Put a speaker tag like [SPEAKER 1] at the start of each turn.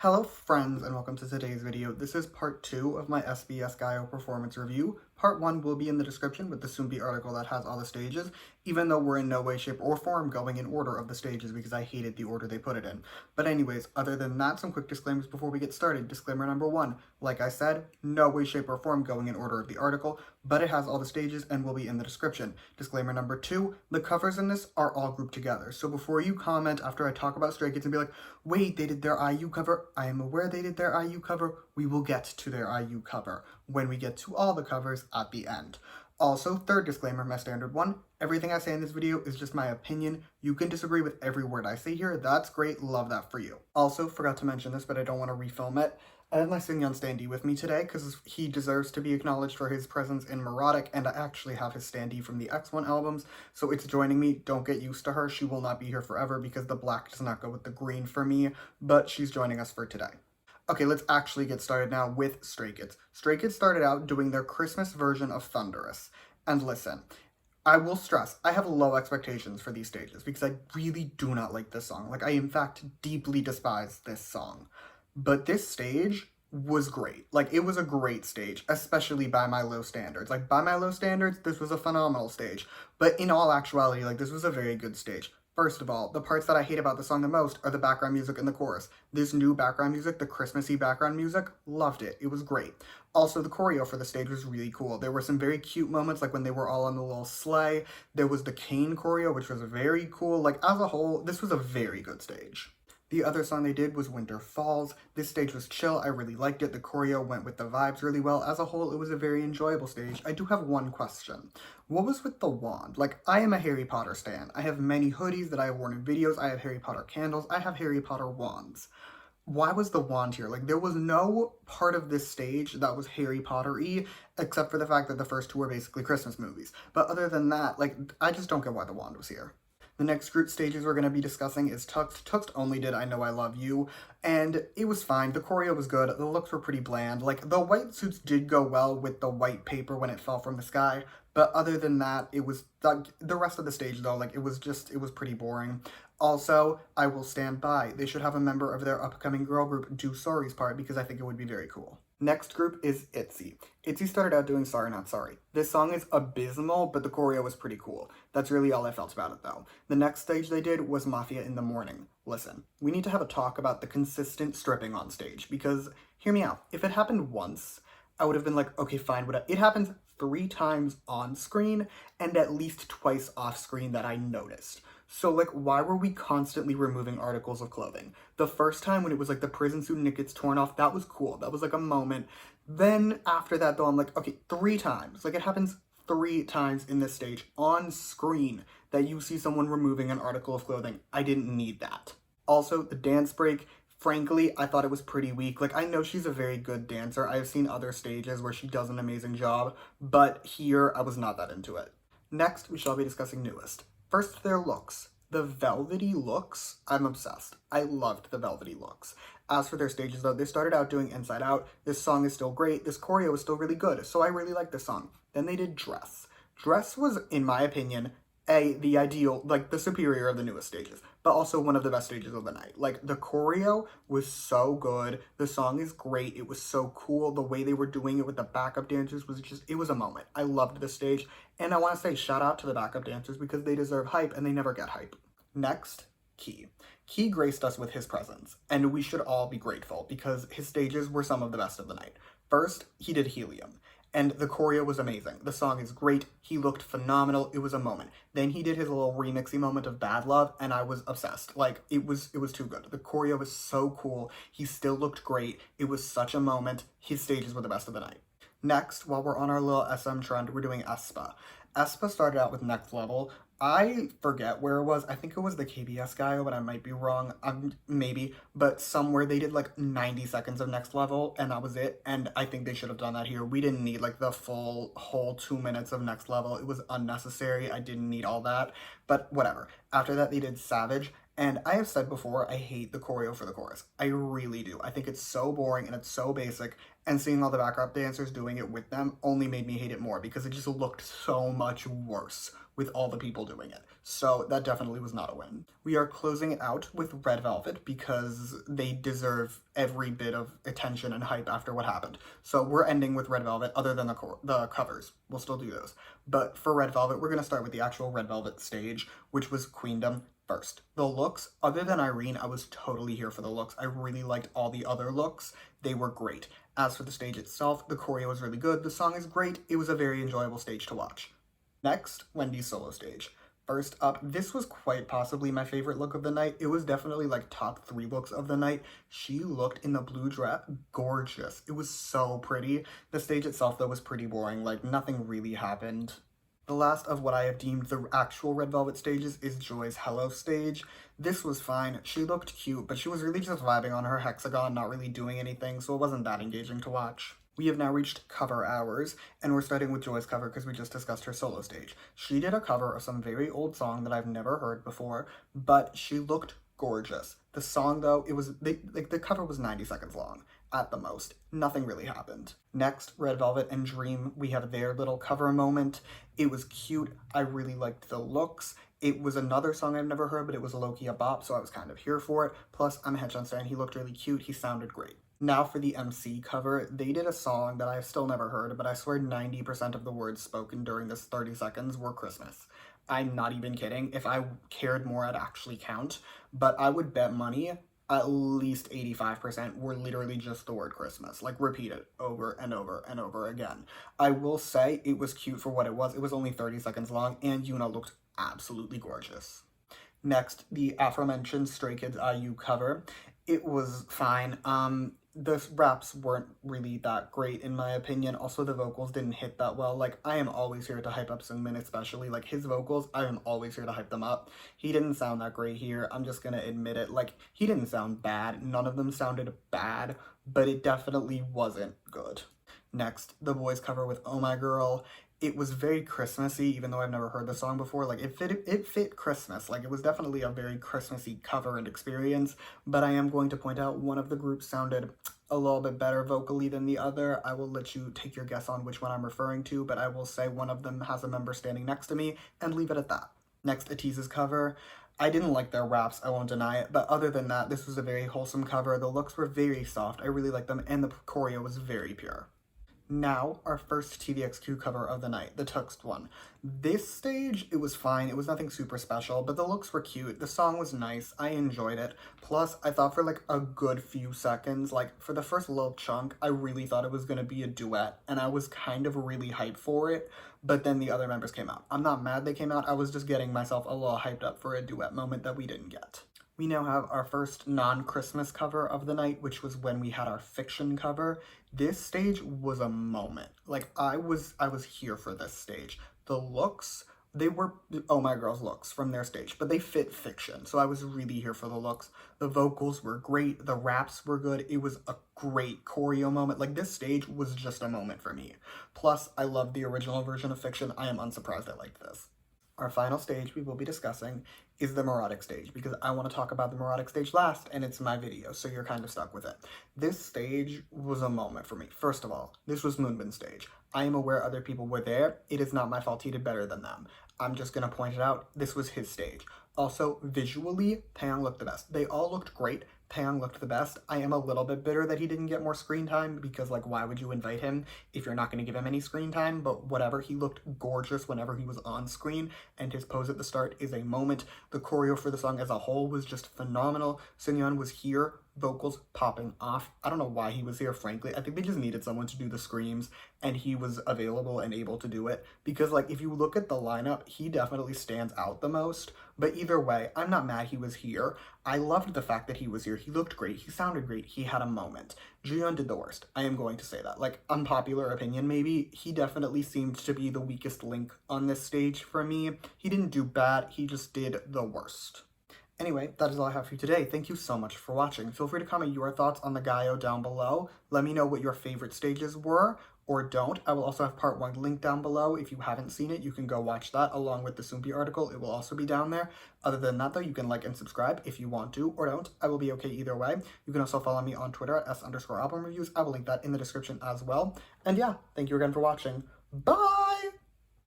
[SPEAKER 1] Hello friends and welcome to today's video. This is part 2 of my SBS Gayo performance review. Part 1 will be in the description with the soon-be article that has all the stages, even though we're in no way, shape, or form going in order of the stages because I hated the order they put it in. But anyways, other than that, some quick disclaimers before we get started. Disclaimer number 1, like I said, no way, shape, or form going in order of the article, but it has all the stages and will be in the description. Disclaimer number 2, the covers in this are all grouped together. So before you comment after I talk about Stray Kids and be like, wait, they did their IU cover, I am aware they did their IU cover, we will get to their IU cover when we get to all the covers at the end. Also, third disclaimer, my standard one, everything I say in this video is just my opinion. You can disagree with every word I say here, that's great, love that for you. Also, forgot to mention this, but I don't want to refilm it. I have my Singyeon standee with me today because he deserves to be acknowledged for his presence in Mirotic, and I actually have his standee from the X1 albums, so it's joining me. Don't get used to her. She will not be here forever because the black does not go with the green for me, but she's joining us for today. Okay, let's actually get started now with Stray Kids. Stray Kids started out doing their Christmas version of Thunderous. And listen, I will stress, I have low expectations for these stages because I really do not like this song. Like, I in fact deeply despise this song. But this stage was great. Like, it was a great stage, especially by my low standards. Like, by my low standards, this was a phenomenal stage. But in all actuality, like, this was a very good stage. First of all, the parts that I hate about the song the most are the background music and the chorus. This new background music, the Christmassy background music, loved it. It was great. Also, the choreo for the stage was really cool. There were some very cute moments, like when they were all on the little sleigh. There was the cane choreo, which was very cool. Like, as a whole, this was a very good stage. The other song they did was Winter Falls. This stage was chill, I really liked it. The choreo went with the vibes really well. As a whole, it was a very enjoyable stage. I do have one question. What was with the wand? Like, I am a Harry Potter stan. I have many hoodies that I have worn in videos. I have Harry Potter candles. I have Harry Potter wands. Why was the wand here? Like, there was no part of this stage that was Harry Potter-y, except for the fact that the first two were basically Christmas movies. But other than that, like, I just don't get why the wand was here. The next group stages we're going to be discussing is Tuxed. Tuxed only did I Know I Love You, and it was fine. The choreo was good. The looks were pretty bland. Like, the white suits did go well with the white paper when it fell from the sky, but other than that, it was, the rest of the stage though, like, it was pretty boring. Also, I will stand by. They should have a member of their upcoming girl group do Sorry's part because I think it would be very cool. Next group is ITZY. ITZY started out doing Sorry Not Sorry. This song is abysmal, but the choreo was pretty cool. That's really all I felt about it though. The next stage they did was Mafia in the Morning. Listen, we need to have a talk about the consistent stripping on stage because, hear me out, if it happened once, I would have been like, okay, fine, whatever. It happens 3 times on screen and at least twice off screen that I noticed. So, like, why were we constantly removing articles of clothing? The first time when it was, like, the prison suit and it gets torn off, that was cool. That was, like, a moment. Then, after that, though, I'm like, okay, 3 times. Like, it happens 3 times in this stage on screen that you see someone removing an article of clothing. I didn't need that. Also, the dance break, frankly, I thought it was pretty weak. Like, I know she's a very good dancer. I've seen other stages where she does an amazing job, but here, I was not that into it. Next, we shall be discussing Newest. First, their looks. The velvety looks, I'm obsessed. I loved the velvety looks. As for their stages though, they started out doing Inside Out. This song is still great. This choreo is still really good, so I really like this song. Then they did Dress. Dress was, in my opinion, the ideal, like the superior of the newest stages, but also one of the best stages of the night. Like, the choreo was so good. The song is great. It was so cool. The way they were doing it with the backup dancers was just, it was a moment. I loved this stage. And I want to say shout out to the backup dancers because they deserve hype and they never get hype. Next, Key. Key graced us with his presence, and we should all be grateful because his stages were some of the best of the night. First, he did Helium, and the choreo was amazing. The song is great. He looked phenomenal. It was a moment. Then he did his little remixy moment of Bad Love, and I was obsessed. Like, it was too good. The choreo was so cool. He still looked great. It was such a moment. His stages were the best of the night. Next, while we're on our little SM trend, we're doing aespa. aespa started out with Next Level. I forget where it was. I think it was the KBS Gayo, but I might be wrong. Maybe. But somewhere they did like 90 seconds of Next Level, and that was it. And I think they should have done that here. We didn't need like the full whole 2 minutes of Next Level. It was unnecessary. I didn't need all that. But whatever. After that, they did Savage. And I have said before, I hate the choreo for the chorus. I really do. I think it's so boring and it's so basic, and seeing all the backup dancers doing it with them only made me hate it more because it just looked so much worse with all the people doing it. So that definitely was not a win. We are closing it out with Red Velvet because they deserve every bit of attention and hype after what happened. So we're ending with Red Velvet, other than the covers. We'll still do those. But for Red Velvet, we're going to start with the actual Red Velvet stage, which was Queendom first. The looks, other than Irene, I was totally here for the looks. I really liked all the other looks. They were great. As for the stage itself, the choreo was really good. The song is great. It was a very enjoyable stage to watch. Next, Wendy's solo stage. First up, this was quite possibly my favorite look of the night. It was definitely like top 3 looks of the night. She looked in the blue dress gorgeous. It was so pretty. The stage itself, though, was pretty boring. Like, nothing really happened. The last of what I have deemed the actual Red Velvet stages is Joy's Hello stage. This was fine. She looked cute, but she was really just vibing on her hexagon, not really doing anything, so it wasn't that engaging to watch. We have now reached cover hours, and we're starting with Joy's cover because we just discussed her solo stage. She did a cover of some very old song that I've never heard before, but she looked gorgeous. The song, though, the cover was 90 seconds long at the most. Nothing really happened. Next, Red Velvet and Dream, we have their little cover moment. It was cute. I really liked the looks. It was another song I've never heard, but it was low-key a bop, so I was kind of here for it. Plus, I'm a Hedgehog fan. He looked really cute. He sounded great. Now for the MC cover, they did a song that I've still never heard, but I swear 90% of the words spoken during this 30 seconds were Christmas. I'm not even kidding. If I cared more, I'd actually count, but I would bet money at least 85% were literally just the word Christmas, like repeated over and over and over again. I will say it was cute for what it was. It was only 30 seconds long, and Yuna looked absolutely gorgeous. Next, the aforementioned Stray Kids IU cover. It was fine. The raps weren't really that great in my opinion. Also, the vocals didn't hit that well. Like, I am always here to hype up Seungmin, especially. Like, his vocals, I am always here to hype them up. He didn't sound that great here. I'm just gonna admit it. Like, he didn't sound bad. None of them sounded bad, but it definitely wasn't good. Next, the boys cover with Oh My Girl. It was very Christmassy, even though I've never heard the song before. Like, it fit Christmas. Like, it was definitely a very Christmassy cover and experience, but I am going to point out one of the groups sounded a little bit better vocally than the other. I will let you take your guess on which one I'm referring to, but I will say one of them has a member standing next to me, and leave it at that. Next, ITZY's cover. I didn't like their raps, I won't deny it, but other than that, this was a very wholesome cover. The looks were very soft, I really liked them, and the choreo was very pure. Now, our first TVXQ cover of the night, the Tuxed one. This stage, it was fine. It was nothing super special, but the looks were cute. The song was nice. I enjoyed it. Plus, I thought for like a good few seconds, like for the first little chunk, I really thought it was going to be a duet, and I was kind of really hyped for it, but then the other members came out. I'm not mad they came out. I was just getting myself a little hyped up for a duet moment that we didn't get. We now have our first non-Christmas cover of the night, which was when we had our fiction cover. This stage was a moment. Like, I was here for this stage. The looks, they were Oh My Girl's looks from their stage, but they fit fiction, so I was really here for the looks. The vocals were great, the raps were good, it was a great choreo moment. Like, this stage was just a moment for me. Plus, I love the original version of fiction. I am unsurprised I liked this. Our final stage we will be discussing is the Mirotic stage, because I want to talk about the Mirotic stage last, and it's my video, so you're kind of stuck with it. This stage was a moment for me. First of all, this was Moonbin's stage. I am aware other people were there. It is not my fault he did better than them. I'm just going to point it out. This was his stage. Also, visually, Taeyang looked the best. They all looked great. Taeyang looked the best. I am a little bit bitter that he didn't get more screen time because, like, why would you invite him if you're not going to give him any screen time? But whatever, he looked gorgeous whenever he was on screen, and his pose at the start is a moment. The choreo for the song as a whole was just phenomenal. Seungyeon was here, vocals popping off. I don't know why he was here, frankly. I think they just needed someone to do the screams, and he was available and able to do it. Because, like, if you look at the lineup, he definitely stands out the most. But either way, I'm not mad he was here. I loved the fact that he was here. He looked great. He sounded great. He had a moment. Jiyeon did the worst. I am going to say that. Like, unpopular opinion maybe, he definitely seemed to be the weakest link on this stage for me. He didn't do bad. He just did the worst. Anyway, that is all I have for you today. Thank you so much for watching. Feel free to comment your thoughts on the Gayo down below. Let me know what your favorite stages were, or don't. I will also have part 1 linked down below. If you haven't seen it, you can go watch that along with the Soompi article. It will also be down there. Other than that, though, you can like and subscribe if you want to or don't. I will be okay either way. You can also follow me on Twitter at s_album reviews. I will link that in the description as well. And yeah, thank you again for watching. Bye!